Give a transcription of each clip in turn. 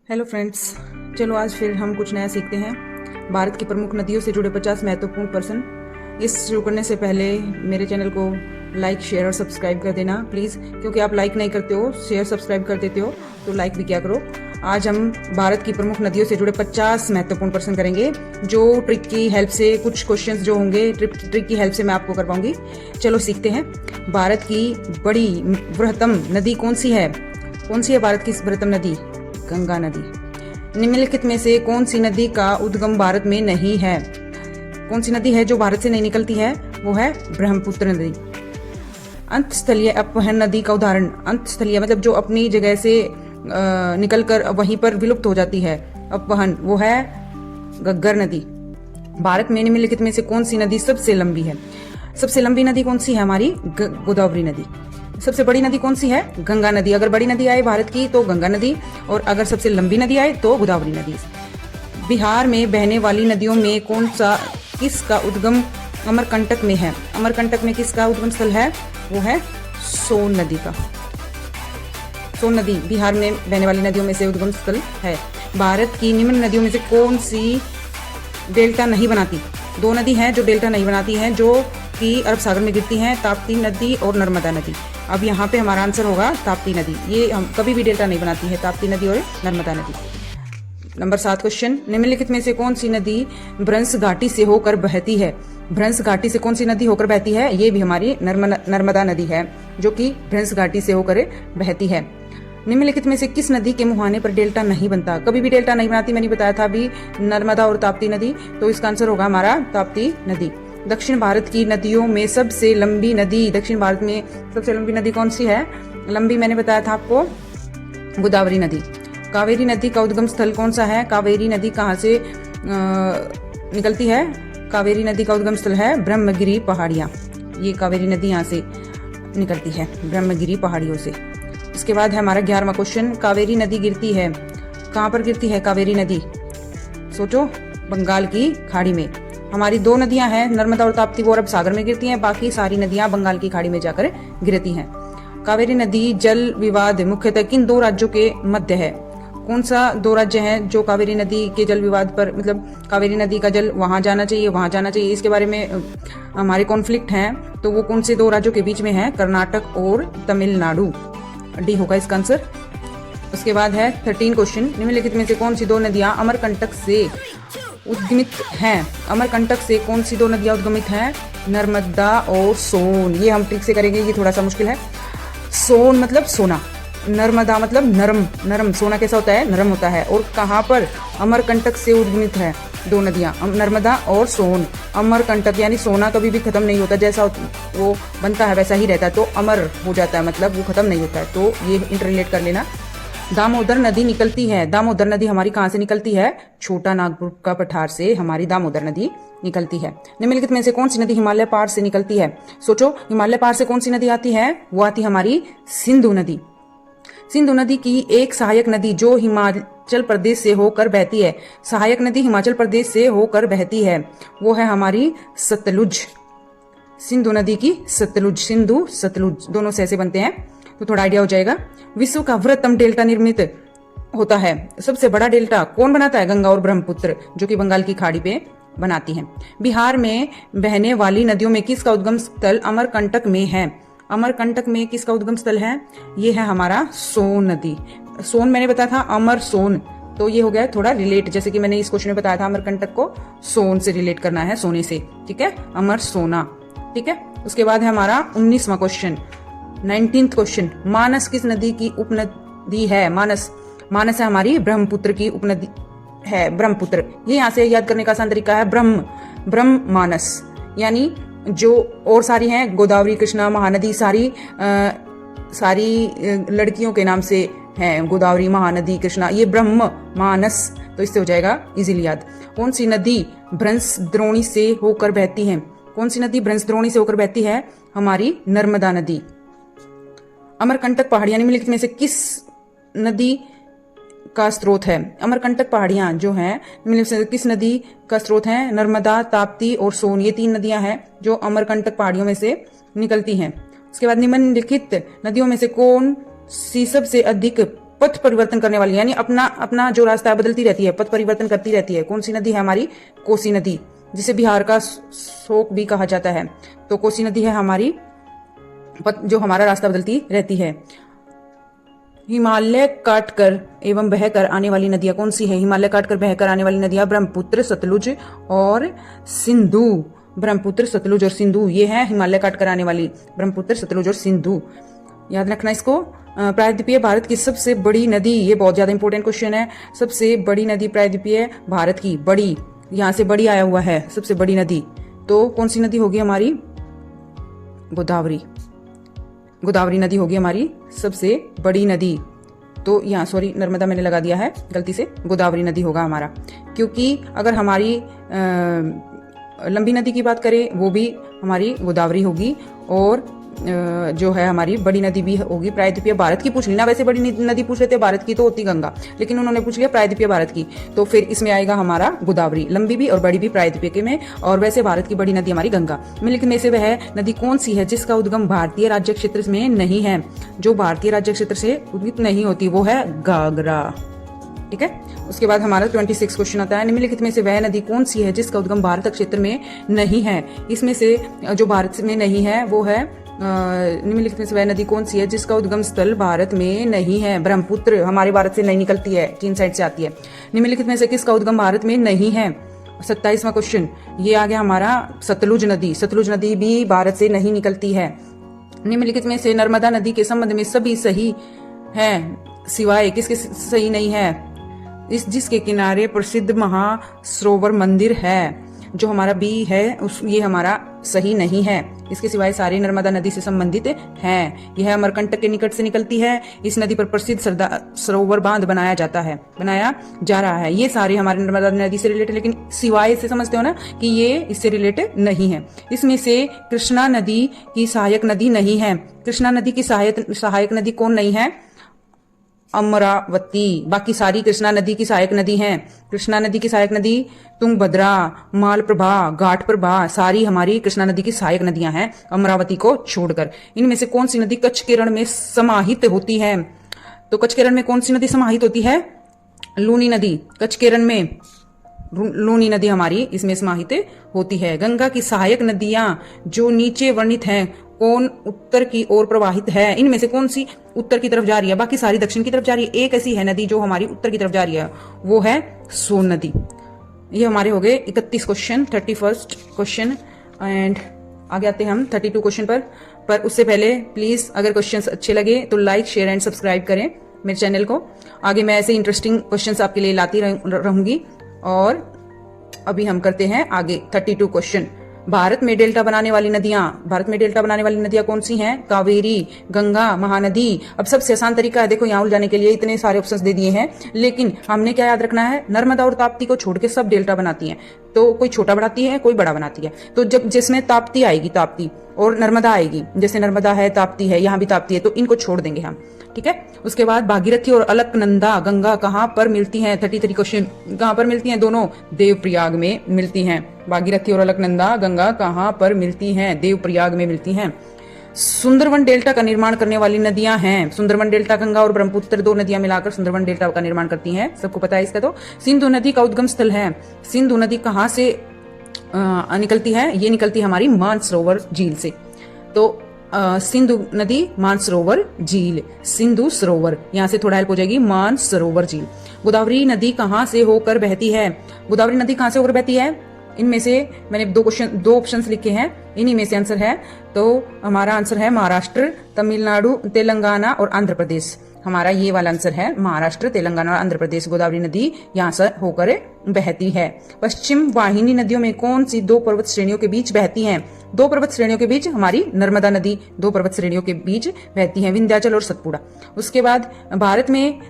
Hello friends, चलो आज फिर हम कुछ नया सीखते हैं। भारत की प्रमुख नदियों से जुड़े 50 महत्वपूर्ण प्रश्न। इस शुरू करने से पहले मेरे चैनल को लाइक, शेयर और सब्सक्राइब कर देना प्लीज़, क्योंकि आप लाइक नहीं करते हो, शेयर सब्सक्राइब कर देते हो, तो लाइक भी क्या करो। आज हम भारत की प्रमुख नदियों से जुड़े 50 महत्वपूर्ण प्रश्न करेंगे, जो ट्रिक की हेल्प से, कुछ क्वेश्चंस जो होंगे ट्रिक की हेल्प से मैं आपको करवाऊंगी। चलो सीखते हैं। भारत की बड़ी बृहत्तम नदी कौन सी है? कौन सी है भारत की बृहत्तम नदी? गंगा नदी। निम्नलिखित में से कौन सी नदी का उद्गम भारत में नहीं है? कौन सी नदी है जो भारत से नहीं निकलती है? वो है ब्रह्मपुत्र नदी। अंतस्थलीय अपवहन नदी का उदाहरण। अंतस्थलीय मतलब जो अपनी जगह से निकलकर वहीं पर विलुप्त हो जाती है, अपवहन, वो है घग्गर नदी। भारत में निम्नलिखित में से कौन सी नदी सबसे लंबी है? सबसे लंबी नदी कौन सी है? हमारी गोदावरी नदी। सबसे बड़ी नदी कौन सी है? गंगा नदी। अगर बड़ी नदी आए भारत की तो गंगा नदी, और अगर सबसे लंबी नदी आए तो गोदावरी नदी। बिहार में बहने वाली नदियों में किसका उद्गम अमरकंटक में है? अमरकंटक में किसका उद्गम स्थल है? वो है सोन नदी का। सोन नदी बिहार में बहने वाली नदियों में से उद्गम स्थल है। भारत की निम्न नदियों में से कौन सी डेल्टा नहीं बनाती? दो नदी हैं जो डेल्टा नहीं बनाती हैं, जो कि अरब सागर में गिरती हैं, ताप्ती नदी और नर्मदा नदी। अब यहाँ पे हमारा आंसर होगा ताप्ती नदी। ये हम कभी भी डेल्टा नहीं बनाती है, ताप्ती नदी और नर्मदा नदी। नंबर 7 क्वेश्चन, निम्नलिखित में से कौन सी नदी भ्रंश घाटी से होकर बहती है? भ्रंश घाटी से कौन सी नदी होकर बहती है? ये भी हमारी नर्मदा नदी है, जो कि भ्रंश घाटी से होकर बहती है। निम्नलिखित में से किस नदी के मुहाने पर डेल्टा नहीं बनता? कभी भी डेल्टा नहीं बनाती, मैंने बताया था अभी, नर्मदा और ताप्ती नदी। तो इसका आंसर होगा हमारा ताप्ती नदी। दक्षिण भारत की नदियों में सबसे लंबी नदी। दक्षिण भारत में सबसे लंबी नदी कौन सी है? लंबी मैंने बताया था आपको, गोदावरी नदी। कावेरी नदी का उद्गम स्थल कौन सा है? कावेरी नदी कहाँ से निकलती है? कावेरी नदी का उद्गम स्थल है ब्रह्मगिरी पहाड़ियाँ। ये कावेरी नदी यहाँ से निकलती है, ब्रह्मगिरी पहाड़ियों से। इसके बाद है हमारा 11वां क्वेश्चन, कावेरी नदी गिरती है, कहाँ पर गिरती है कावेरी नदी? सोचो, बंगाल की खाड़ी में। हमारी दो नदियां हैं, नर्मदा और ताप्ती, वो अरब सागर में गिरती हैं, बाकी सारी नदियां बंगाल की खाड़ी में जाकर गिरती हैं। कावेरी नदी जल विवाद मुख्यतः किन दो राज्यों के मध्य है? कौन सा दो राज्य हैं जो कावेरी नदी के जल विवाद पर, मतलब कावेरी नदी का जल वहां जाना चाहिए, वहां जाना चाहिए, इसके बारे में हमारे कॉन्फ्लिक्ट हैं, तो वो कौन से दो राज्यों के बीच में है? कर्नाटक और तमिलनाडु। डी होगा इसका आंसर। उसके बाद है 13 क्वेश्चन, निम्नलिखित में से कौन सी दो नदियां अमरकंटक से उद्गमित हैं? अमरकंटक से कौन सी दो नदियां उद्गमित हैं? नर्मदा और सोन। ये हम ट्रिक से करेंगे, ये थोड़ा सा मुश्किल है। सोन मतलब सोना, नर्मदा मतलब नरम। नरम सोना कैसा होता है? नरम होता है। और कहाँ पर? अमरकंटक से उद्गमित है दो नदियां, नर्मदा और सोन। अमरकंटक यानी सोना कभी भी खत्म नहीं होता, जैसा वो बनता है वैसा ही रहता है, तो अमर हो जाता है, मतलब वो खत्म नहीं होता है। तो ये इंटररिलेट कर लेना। दामोदर नदी निकलती है, दामोदर नदी हमारी कहाँ से निकलती है? छोटा नागपुर का पठार से हमारी दामोदर नदी निकलती है। निम्नलिखित में से कौन सी नदी हिमालय पार से निकलती है? सोचो, हिमालय पार से कौन सी नदी आती है? वो आती है हमारी सिंधु नदी। सिंधु नदी की एक सहायक नदी जो हिमाचल प्रदेश से होकर बहती है, सहायक नदी हिमाचल प्रदेश से होकर बहती है, वो है हमारी सतलुज। सिंधु नदी की सतलुज, सिंधु सतलुज दोनों से ऐसे बनते हैं, तो थोड़ा आइडिया हो जाएगा। विश्व का वृहत्तम डेल्टा निर्मित होता है, सबसे बड़ा डेल्टा कौन बनाता है? गंगा और ब्रह्मपुत्र, जो कि बंगाल की खाड़ी पे बनाती हैं। बिहार में बहने वाली नदियों में किसका उद्गम स्थल अमरकंटक में है? अमरकंटक में किसका उद्गम स्थल है? ये है हमारा सोन नदी। सोन मैंने बताया था, अमर सोन, तो ये हो गया थोड़ा रिलेट, जैसे कि मैंने इस क्वेश्चन में बताया था, अमरकंटक को सोन से रिलेट करना है, सोने से, ठीक है, अमर सोना, ठीक है। उसके बाद है हमारा 19वां क्वेश्चन, 19th क्वेश्चन, मानस किस नदी की उपनदी है? मानस, मानस है हमारी ब्रह्मपुत्र की उपनदी है, ब्रह्मपुत्र। ये यहाँ से याद करने का आसान तरीका है, ब्रह्म मानस, यानी जो और सारी हैं, गोदावरी, कृष्णा, महानदी, सारी लड़कियों के नाम से हैं, गोदावरी, महानदी, कृष्णा, ये ब्रह्म मानस, तो इससे हो जाएगा इजीली याद। कौन सी नदी भ्रंश द्रोणी से होकर बहती है? कौन सी नदी भ्रंश द्रोणी से होकर बहती है? हमारी नर्मदा नदी। अमरकंटक पहाड़ियां निम्नलिखित में से किस नदी का स्रोत है? अमरकंटक पहाड़ियां जो हैं निम्नलिखित में से किस नदी का स्रोत है? नर्मदा, ताप्ती और सोन, ये तीन नदियां हैं जो अमरकंटक पहाड़ियों में से निकलती हैं। उसके बाद निम्नलिखित नदियों में से कौन सी सबसे अधिक पथ परिवर्तन करने वाली, यानी अपना अपना जो रास्ता है बदलती रहती है, पथ परिवर्तन करती रहती है। कौन सी नदी है हमारी? कोसी नदी, जिसे बिहार का शोक भी कहा जाता है। तो कोसी नदी है हमारी पथ जो हमारा रास्ता बदलती रहती है। हिमालय काटकर एवं बहकर आने वाली नदियां कौन सी है? हिमालय काटकर बहकर आने वाली नदियां ब्रह्मपुत्र, सतलुज और सिंधु। ब्रह्मपुत्र, सतलुज और सिंधु, ये है हिमालय काटकर आने वाली, ब्रह्मपुत्र, सतलुज और सिंधु। याद रखना इसको। प्रायद्वीपीय भारत की सबसे बड़ी नदी, ये बहुत ज्यादा इंपॉर्टेंट क्वेश्चन है। सबसे बड़ी नदी प्रायद्वीपीय भारत की, बड़ी, यहां से बड़ी आया हुआ है, सबसे बड़ी नदी। तो कौन सी नदी होगी हमारी? गोदावरी। गोदावरी नदी होगी हमारी सबसे बड़ी नदी। तो यहाँ सॉरी नर्मदा मैंने लगा दिया है गलती से, गोदावरी नदी होगा हमारा। क्योंकि अगर हमारी लंबी नदी की बात करें वो भी हमारी गोदावरी होगी, और जो है हमारी बड़ी नदी भी होगी प्रायद्वीपीय भारत की। पूछ ली ना, वैसे बड़ी नदी पूछ रहे थे भारत की तो होती गंगा, लेकिन उन्होंने पूछ लिया प्रायद्वीपीय भारत की, तो फिर इसमें आएगा हमारा गोदावरी, लंबी भी और बड़ी भी प्रायद्वीपीय में। और वैसे भारत की बड़ी नदी हमारी गंगा। निम्नलिखित में से वह नदी कौन सी है जिसका उद्गम भारतीय राज्य क्षेत्र में नहीं है? जो भारतीय राज्य क्षेत्र से उद्गत नहीं होती वो है घाघरा। ठीक है। उसके बाद हमारा 26 क्वेश्चन आता है, निम्नलिखित में से वह नदी कौन सी है जिसका उद्गम भारत क्षेत्र में नहीं है? इसमें से जो भारत में नहीं है वो है निम्नलिखित में से वह नदी कौन सी है जिसका उद्गम स्थल भारत में नहीं है? ब्रह्मपुत्र हमारे भारत से नहीं निकलती है, चीन साइड से आती है। निम्नलिखित में से किसका उद्गम भारत में नहीं है? 27वां क्वेश्चन ये आ गया हमारा सतलुज नदी। सतलुज नदी भी भारत से नहीं निकलती है। निम्नलिखित में से नर्मदा नदी के संबंध में सभी सही हैं सिवाय किसके सही नहीं है? जिसके किनारे प्रसिद्ध महासरोवर मंदिर है, जो हमारा बी है ये हमारा सही नहीं है। इसके सिवाय सारी नर्मदा नदी से संबंधित हैं। यह अमरकंटक के निकट से निकलती है। इस नदी पर प्रसिद्ध सरोवर बांध बनाया जा रहा है। ये सारे हमारे नर्मदा नदी से रिलेटेड, लेकिन सिवाय से समझते हो ना कि ये इससे रिलेटेड नहीं है। इसमें से कृष्णा नदी की सहायक नदी नहीं है। कृष्णा नदी की सहायक नदी कौन नहीं है? अमरावती। बाकी सारी कृष्णा नदी की सहायक नदी हैं। कृष्णा नदी की सहायक नदी तुंगभद्रा, मालप्रभा, घाटप्रभा, सारी हमारी कृष्णा नदी की सहायक नदियां हैं, अमरावती को छोड़कर। इनमें से कौन सी नदी कच्छ के रण में समाहित होती है? तो कच्छ के रण में कौन सी नदी समाहित होती है? लूनी नदी। कच्छ के रण में लूनी नदी हमारी इसमें समाहित होती है। गंगा की सहायक नदियां जो नीचे वर्णित हैं कौन उत्तर की ओर प्रवाहित है? इनमें से कौन सी उत्तर की तरफ जा रही है? बाकी सारी दक्षिण की तरफ जा रही है। एक ऐसी है नदी जो हमारी उत्तर की तरफ जा रही है, वो है सोन नदी। ये हमारे हो गए 31 क्वेश्चन, 31 क्वेश्चन। एंड आगे आते हैं हम 32 क्वेश्चन पर उससे पहले प्लीज अगर क्वेश्चंस अच्छे लगे तो लाइक, शेयर एंड सब्सक्राइब करें मेरे चैनल को। आगे मैं ऐसे इंटरेस्टिंग क्वेश्चंस आपके लिए लाती रहूंगी। और अभी हम करते हैं आगे 32 क्वेश्चन। भारत में डेल्टा बनाने वाली नदियां कौन सी हैं? कावेरी, गंगा, महानदी। अब सबसे आसान तरीका है, देखो यहाँ उलझाने के लिए इतने सारे ऑप्शंस दे दिए हैं, लेकिन हमने क्या याद रखना है? नर्मदा और ताप्ती को छोड़ के सब डेल्टा बनाती हैं। तो कोई छोटा बनाती है, कोई बड़ा बनाती है। तो जब जिसमें ताप्ती आएगी, ताप्ती और नर्मदा आएगी, जैसे नर्मदा है, ताप्ती है, यहाँ भी ताप्ती है, तो इनको छोड़ देंगे हम। ठीक है। उसके बाद भागीरथी और अलकनंदा गंगा कहाँ पर मिलती हैं? 33 क्वेश्चन। कहाँ पर मिलती हैं? दोनों देवप्रयाग में मिलती हैं। भागीरथी और अलकनंदा गंगा कहाँ पर मिलती हैं? देवप्रयाग में मिलती हैं। सुंदरवन डेल्टा का निर्माण करने वाली नदियां हैं। सुंदरवन डेल्टा गंगा और ब्रह्मपुत्र दो नदियां मिलाकर सुंदरवन डेल्टा का निर्माण करती हैं, सबको पता है इसका। तो सिंधु नदी का उद्गम स्थल है। सिंधु नदी कहाँ से निकलती है? ये निकलती है हमारी मानसरोवर झील से। तो सिंधु नदी मानसरोवर झील, सिंधु सरोवर, यहाँ से थोड़ा हेल्प हो जाएगी, मानसरोवर झील। गोदावरी नदी कहाँ से होकर बहती है? गोदावरी नदी कहाँ से होकर बहती है? इनमें से मैंने दो ऑप्शंस लिखे हैं, इन्हीं में से आंसर है। तो हमारा आंसर है महाराष्ट्र, तमिलनाडु, तेलंगाना और आंध्र प्रदेश। हमारा ये वाला आंसर है महाराष्ट्र, तेलंगाना और आंध्र प्रदेश। गोदावरी नदी यहाँ से होकर बहती है। पश्चिम वाहिनी नदियों में कौन सी दो पर्वत श्रेणियों के बीच बहती हैं? दो पर्वत श्रेणियों के बीच हमारी नर्मदा नदी दो पर्वत श्रेणियों के बीच बहती है, विंध्याचल और सतपुड़ा। उसके बाद भारत में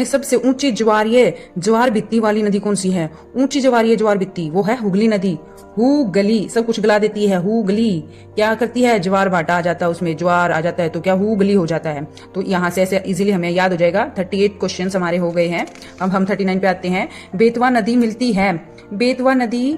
सबसे ऊंची ज्वार भित्ती वाली नदी कौन सी है? ऊंची ज्वार भित्ती वो है हुगली नदी। हुगली, सब कुछ गला देती है। हुगली क्या करती है? ज्वार भाटा आ जाता है, उसमें ज्वार आ जाता है तो क्या हुगली हो जाता है। तो यहाँ से ऐसे इजीली हमें याद हो जाएगा। 38 क्वेश्चन हमारे हो गए हैं। अब हम 39 पे आते हैं। बेतवा नदी मिलती है। बेतवा नदी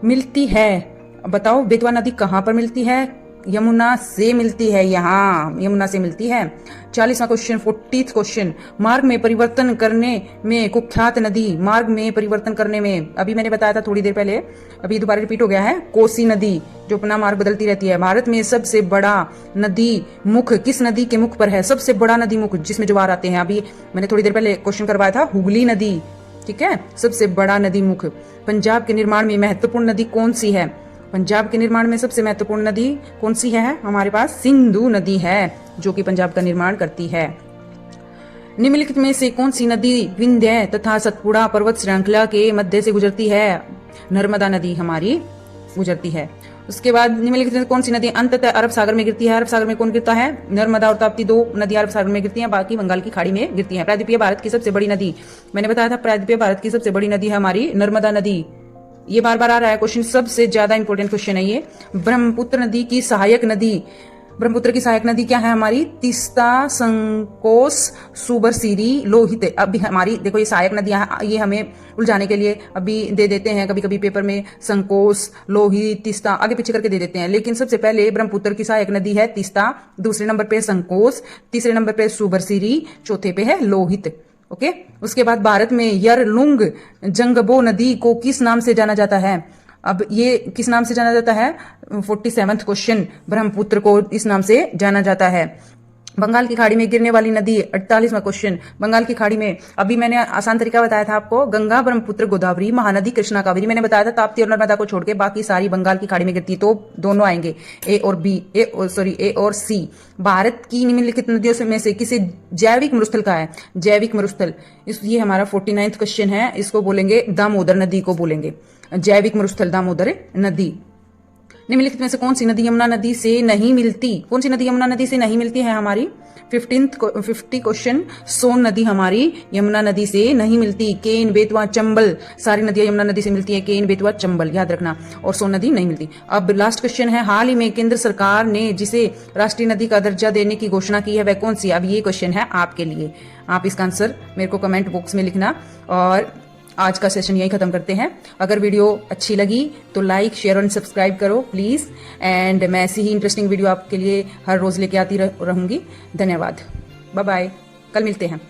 मिलती है, बताओ बेतवा नदी कहाँ पर मिलती है? यमुना से मिलती है, यहाँ यमुना से मिलती है। 40वां क्वेश्चन, 40th क्वेश्चन, मार्ग में परिवर्तन करने में कुख्यात नदी, मार्ग में परिवर्तन करने में, अभी मैंने बताया था थोड़ी देर पहले, अभी दोबारा रिपीट हो गया है, कोसी नदी जो अपना मार्ग बदलती रहती है। भारत में सबसे बड़ा नदी मुख किस नदी के मुख पर है? सबसे बड़ा नदी मुख जिसमें ज्वार आते हैं, अभी मैंने थोड़ी देर पहले क्वेश्चन करवाया था, हुगली नदी, ठीक है, सबसे बड़ा नदी मुख। पंजाब के निर्माण में महत्वपूर्ण नदी कौन सी है? पंजाब के निर्माण में सबसे महत्वपूर्ण नदी कौन सी है? हमारे पास सिंधु नदी है जो कि पंजाब का निर्माण करती है। निम्नलिखित में से कौन सी नदी विंध्य तथा सतपुड़ा पर्वत श्रृंखला के मध्य से गुजरती है? नर्मदा नदी हमारी गुजरती है। उसके बाद निम्नलिखित में कौन सी नदी अंततः अरब सागर में गिरती है? अरब सागर में कौन गिरता है? नर्मदा और ताप्ती, दो नदियां अरब सागर में गिरती हैं, बाकी बंगाल की खाड़ी में गिरती हैं। प्रायद्वीपीय भारत की सबसे बड़ी नदी, मैंने बताया था प्रायद्वीपीय भारत की सबसे बड़ी नदी है हमारी नर्मदा नदी। ये बार बार आ रहा है क्वेश्चन, सबसे ज्यादा इंपॉर्टेंट क्वेश्चन है ये। ब्रह्मपुत्र नदी की सहायक नदी, ब्रह्मपुत्र की सहायक नदी क्या है हमारी? तीस्ता, संकोस, सुबरसिरी, लोहित। अभी हमारी देखो ये सहायक नदियां, ये हमें उलझाने के लिए अभी दे देते हैं कभी कभी पेपर में, संकोस, लोहित, तीस्ता आगे पीछे करके दे देते हैं, लेकिन सबसे पहले ब्रह्मपुत्र की सहायक नदी है तीस्ता, दूसरे नंबर पे संकोस, तीसरे नंबर पे सुबरसिरी, चौथे पे है लोहित। ओके, उसके बाद भारत में यरलुंग जंगबो नदी को किस नाम से जाना जाता है? अब ये किस नाम से जाना जाता है? 47वां क्वेश्चन, ब्रह्मपुत्र को इस नाम से जाना जाता है। बंगाल की खाड़ी में गिरने वाली नदी, 48वां क्वेश्चन, बंगाल की खाड़ी में, अभी मैंने आसान तरीका बताया था आपको, गंगा, ब्रह्मपुत्र, गोदावरी, महानदी, कृष्णा, कावेरी, मैंने बताया था ताप्ती और नर्मदा को छोड़ के बाकी सारी बंगाल की खाड़ी में गिरती, तो दोनों आएंगे ए और सी। भारत की निम्नलिखित नदियों में से किसे जैविक मरुस्थल का है? जैविक मरुस्थल, ये हमारा 49वां क्वेश्चन है, इसको बोलेंगे दामोदर नदी को बोलेंगे, जैविक मरुस्थल दामोदर नदी। निम्नलिखित में से कौन सी नदी यमुना नदी से नहीं मिलती? कौन सी नदी यमुना नदी से नहीं मिलती है हमारी? 50 क्वेश्चन, सोन नदी हमारी यमुना नदी से नहीं मिलती। केन, बेतवा, चंबल, सारी नदियां यमुना नदी से मिलती है, केन, बेतवा, चंबल याद रखना, और सोन नदी नहीं मिलती। अब लास्ट क्वेश्चन है, हाल ही में केंद्र सरकार ने जिसे राष्ट्रीय नदी का दर्जा देने की घोषणा की है वह कौन सी? अब ये क्वेश्चन है आपके लिए, आप इसका आंसर मेरे को कमेंट बॉक्स में लिखना। और आज का सेशन यही खत्म करते हैं। अगर वीडियो अच्छी लगी तो लाइक, शेयर और सब्सक्राइब करो प्लीज, एंड मैं ऐसी ही इंटरेस्टिंग वीडियो आपके लिए हर रोज लेके आती रहूंगी। धन्यवाद, बाय बाय, कल मिलते हैं।